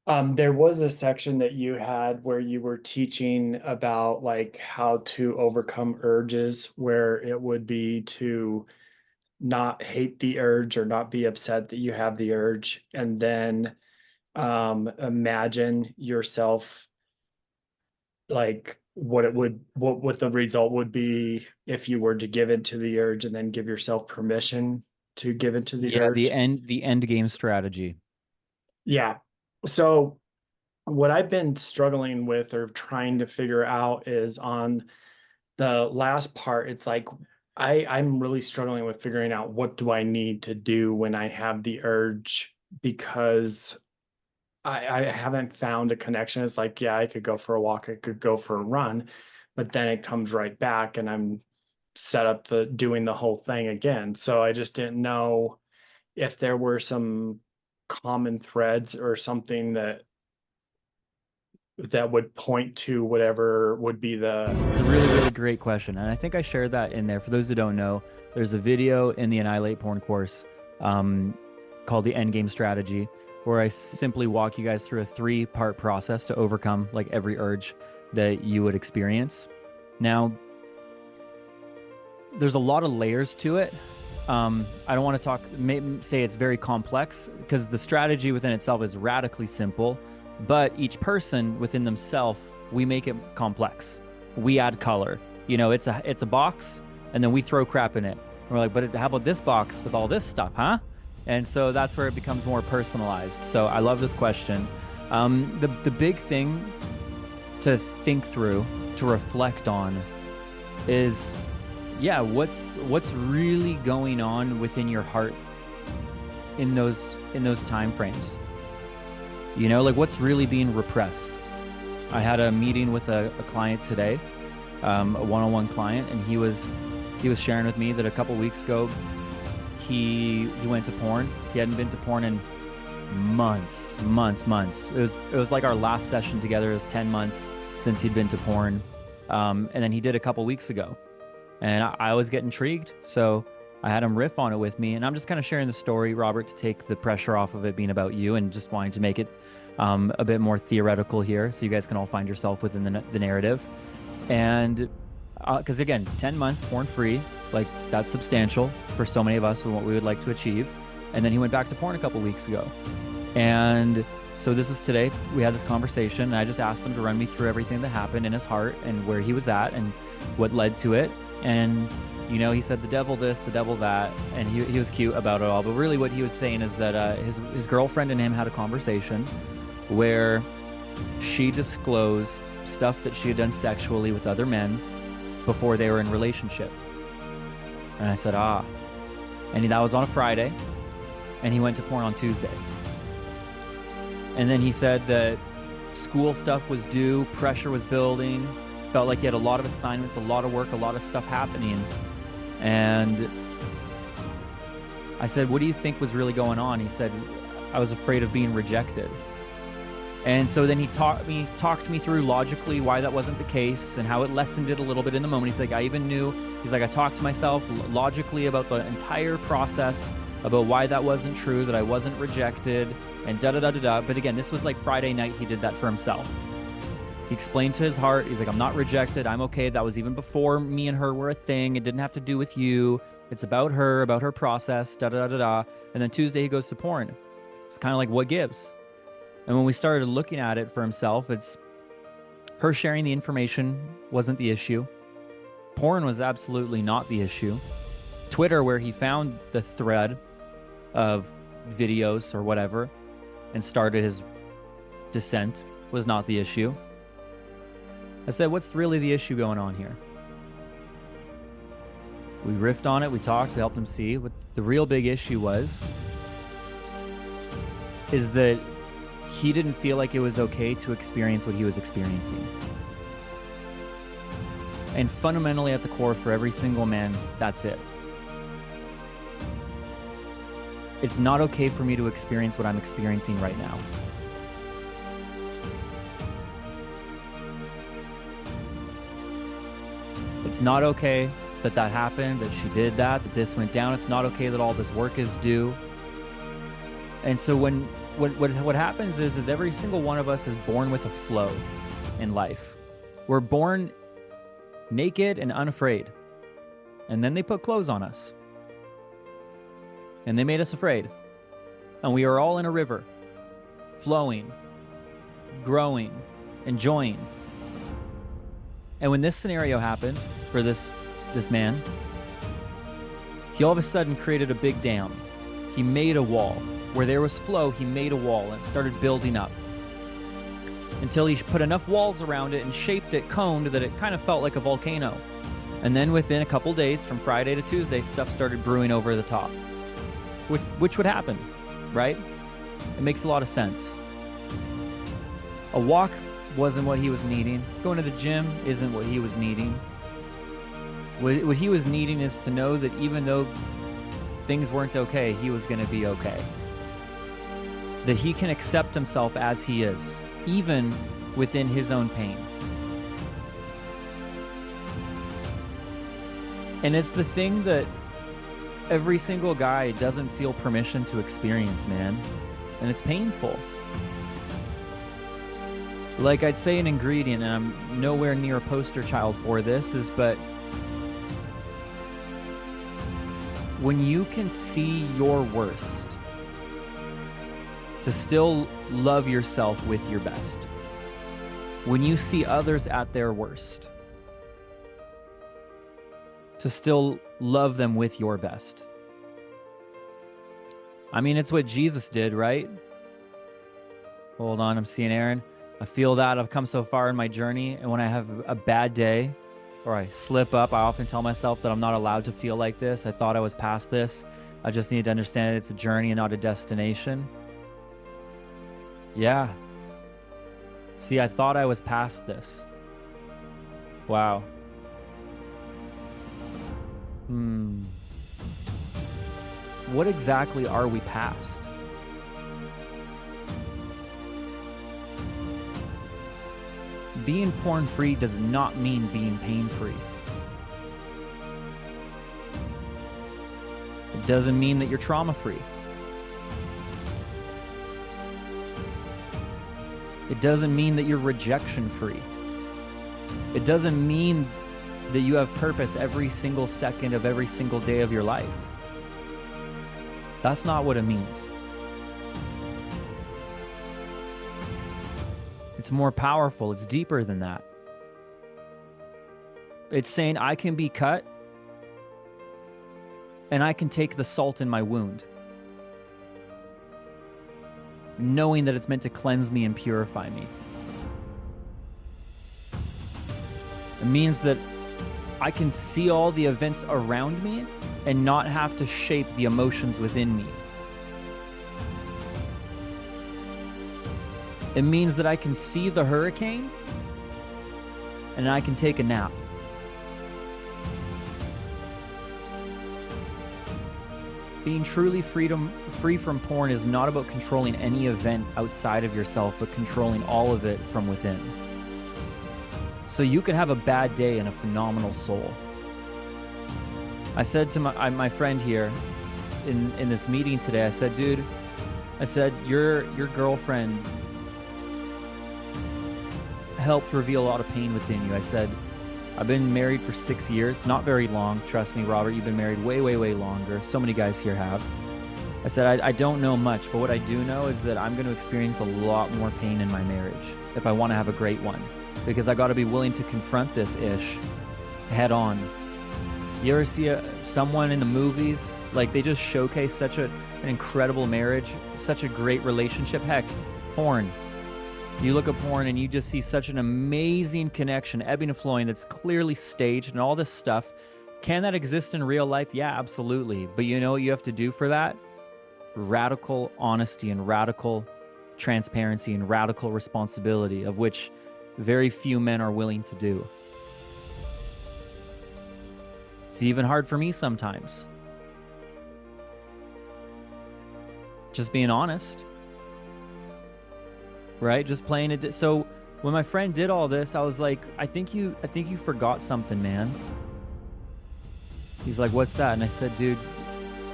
There was a section that you had where you were teaching about like how to overcome urges, where it would be to not hate the urge or not be upset that you have the urge, and then imagine yourself like what the result would be if you were to give in to the urge and then give yourself permission to give into the Yeah, urge. the end game strategy. Yeah. So what I've been struggling with or trying to figure out is on the last part, it's like I'm really struggling with figuring out what do I need to do when I have the urge, because I haven't found a connection. It's like, yeah, I could go for a walk, I could go for a run, but then it comes right back and I'm set up to doing the whole thing again. So I just didn't know if there were some common threads or something that would point to whatever would be the. It's a really, really great question. And I think I shared that in there. For those who don't know, there's a video in the Annihilate Porn course called the Endgame Strategy, where I simply walk you guys through a three-part process to overcome like every urge that you would experience. Now, there's a lot of layers to it. I don't want to say it's very complex because the strategy within itself is radically simple, but each person within themselves, we make it complex. We add color. You know, it's a box, and then we throw crap in it. And we're like, but how about this box with all this stuff, huh? And so that's where it becomes more personalized. So I love this question. The big thing to think through, to reflect on, is yeah, what's really going on within your heart in those time frames? You know, like what's really being repressed? I had a meeting with a client today, a one-on-one client, and he was sharing with me that a couple weeks ago he went to porn. He hadn't been to porn in months. It was like our last session together. It was 10 months since he'd been to porn, and then he did a couple weeks ago. And I always get intrigued, so I had him riff on it with me. And I'm just kind of sharing the story, Robert, to take the pressure off of it being about you and just wanting to make it a bit more theoretical here so you guys can all find yourself within the narrative. And because again, 10 months porn free, like that's substantial for so many of us and what we would like to achieve. And then he went back to porn a couple weeks ago. And so this is today. We had this conversation, and I just asked him to run me through everything that happened in his heart and where he was at and what led to it. And, you know, he said the devil this, the devil that, and he was cute about it all. But really what he was saying is that his girlfriend and him had a conversation where she disclosed stuff that she had done sexually with other men before they were in relationship. And I said, ah. And that was on a Friday, and he went to porn on Tuesday. And then he said that school stuff was due, pressure was building, felt like he had a lot of assignments, a lot of work, a lot of stuff happening. And I said, what do you think was really going on? He said, I was afraid of being rejected. And so then he talked me through logically why that wasn't the case and how it lessened it a little bit in the moment. He's like, I talked to myself logically about the entire process, about why that wasn't true, that I wasn't rejected, and da-da-da-da-da. But again, this was like Friday night, he did that for himself. He explained to his heart, he's like, I'm not rejected, I'm okay. That was even before me and her were a thing. It didn't have to do with you. It's about her process, da-da-da-da-da. And then Tuesday he goes to porn. It's kind of like, what gives? And when we started looking at it for himself, it's her sharing the information wasn't the issue. Porn was absolutely not the issue. Twitter, where he found the thread of videos or whatever and started his descent, was not the issue. I said, what's really the issue going on here? We riffed on it, we talked, we helped him see what the real big issue is that he didn't feel like it was okay to experience what he was experiencing. And fundamentally at the core for every single man, that's it. It's not okay for me to experience what I'm experiencing right now. It's not okay that that happened, that she did that this went down. It's not okay that all this work is due. And so when what happens is every single one of us is born with a flow in life. We're born naked and unafraid. And then they put clothes on us. And they made us afraid. And we are all in a river, flowing, growing, enjoying. And when this scenario happened for this man, he all of a sudden created a big dam. He made a wall. Where there was flow, he made a wall and it started building up until he put enough walls around it and shaped it, coned, that it kind of felt like a volcano. And then within a couple days, from Friday to Tuesday, stuff started brewing over the top, which would happen, right? It makes a lot of sense. A walk wasn't what he was needing. Going to the gym isn't what he was needing. What he was needing is to know that even though things weren't okay, he was going to be okay. That he can accept himself as he is, even within his own pain. And it's the thing that every single guy doesn't feel permission to experience, man. And it's painful. Like I'd say an ingredient, and I'm nowhere near a poster child for this, but when you can see your worst, to still love yourself with your best. When you see others at their worst, to still love them with your best. I mean, it's what Jesus did, right? Hold on, I'm seeing Aaron. I feel that I've come so far in my journey, and when I have a bad day or I slip up, I often tell myself that I'm not allowed to feel like this. I thought I was past this. I just need to understand that it's a journey and not a destination. Yeah. See, I thought I was past this. Wow. What exactly are we past? Being porn-free does not mean being pain-free. It doesn't mean that you're trauma-free. It doesn't mean that you're rejection-free. It doesn't mean that you have purpose every single second of every single day of your life. That's not what it means. It's more powerful. It's deeper than that. It's saying I can be cut and I can take the salt in my wound, knowing that it's meant to cleanse me and purify me. It means that I can see all the events around me and not have to shape the emotions within me. It means that I can see the hurricane and I can take a nap. Being truly free from porn is not about controlling any event outside of yourself, but controlling all of it from within. So you can have a bad day and a phenomenal soul. I said to my friend here in this meeting today, I said, dude, I said, your girlfriend helped reveal a lot of pain within you. I said, I've been married for 6 years, not very long. Trust me, Robert, you've been married way, way, way longer. So many guys here have. I said, I don't know much, but what I do know is that I'm going to experience a lot more pain in my marriage if I want to have a great one, because I got to be willing to confront this ish head on. You ever see someone in the movies, like they just showcase such an incredible marriage, such a great relationship? Heck, porn. You look at porn and you just see such an amazing connection, ebbing and flowing, that's clearly staged and all this stuff. Can that exist in real life? Yeah, absolutely. But you know what you have to do for that? Radical honesty and radical transparency and radical responsibility, of which very few men are willing to do. It's even hard for me sometimes. Just being honest. Right? Just playing it. So when my friend did all this, I was like, I think you forgot something, man. He's like, what's that? And I said, dude,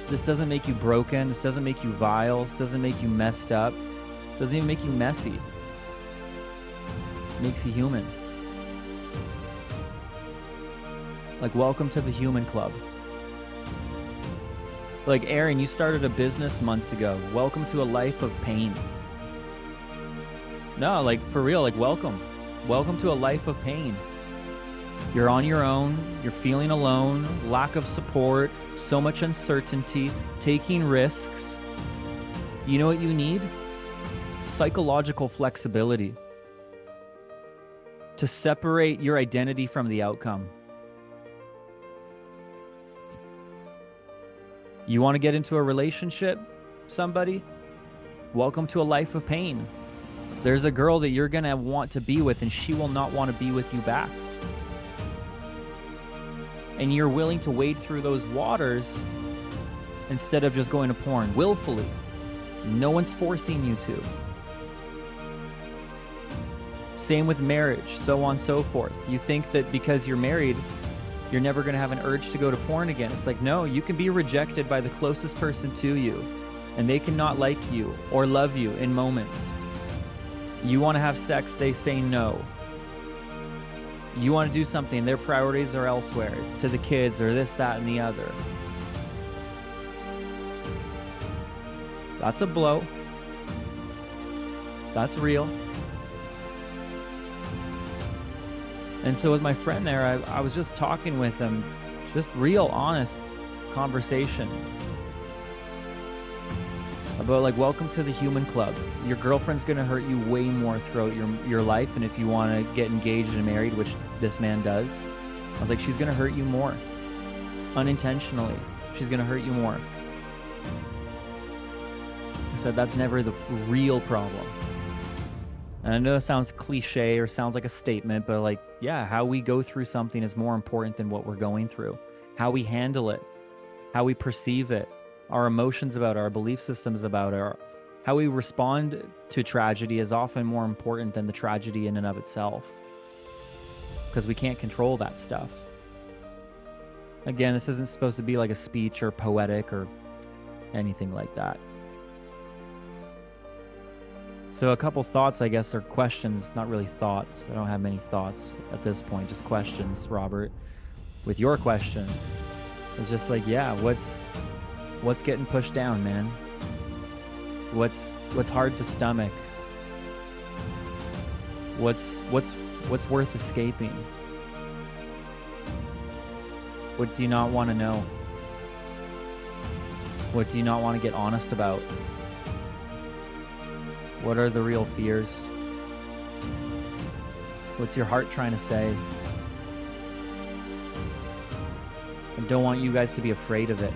this doesn't make you broken. This doesn't make you vile. This doesn't make you messed up. Doesn't even make you messy. It makes you human. Like, welcome to the human club. Like, Aaron, you started a business months ago. Welcome to a life of pain. No, like, for real, like, welcome. Welcome to a life of pain. You're on your own. You're feeling alone. Lack of support. So much uncertainty. Taking risks. You know what you need? Psychological flexibility. To separate your identity from the outcome. You want to get into a relationship, somebody? Welcome to a life of pain. There's a girl that you're going to want to be with, and she will not want to be with you back. And you're willing to wade through those waters instead of just going to porn willfully. No one's forcing you to. Same with marriage, so on and so forth. You think that because you're married, you're never going to have an urge to go to porn again. It's like, no, you can be rejected by the closest person to you, and they cannot like you or love you in moments. You want to have sex, they say no. You want to do something, their priorities are elsewhere. It's to the kids or this, that, and the other. That's a blow. That's real. And so with my friend there, I was just talking with him, just real honest conversation about, like, welcome to the human club. Your girlfriend's going to hurt you way more throughout your life. And if you want to get engaged and married, which this man does, I was like, she's going to hurt you more. Unintentionally, she's going to hurt you more. I said, that's never the real problem. And I know it sounds cliche or sounds like a statement, but, like, yeah, how we go through something is more important than what we're going through. How we handle it, how we perceive it, our emotions about it, our belief systems about it, how we respond to tragedy is often more important than the tragedy in and of itself. Because we can't control that stuff. Again, this isn't supposed to be like a speech or poetic or anything like that. So a couple thoughts, I guess, or questions, not really thoughts. I don't have many thoughts at this point, just questions, Robert. With your question, it's just like, yeah, what's getting pushed down, man? What's hard to stomach? What's worth escaping? What do you not want to know? What do you not want to get honest about? What are the real fears? What's your heart trying to say? I don't want you guys to be afraid of it.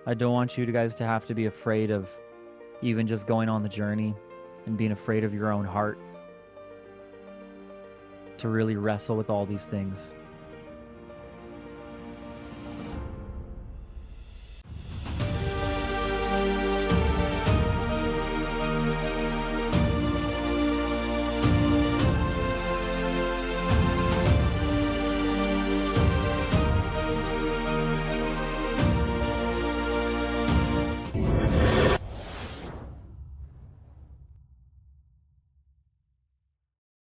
I don't want you guys to have to be afraid of even just going on the journey and being afraid of your own heart to really wrestle with all these things.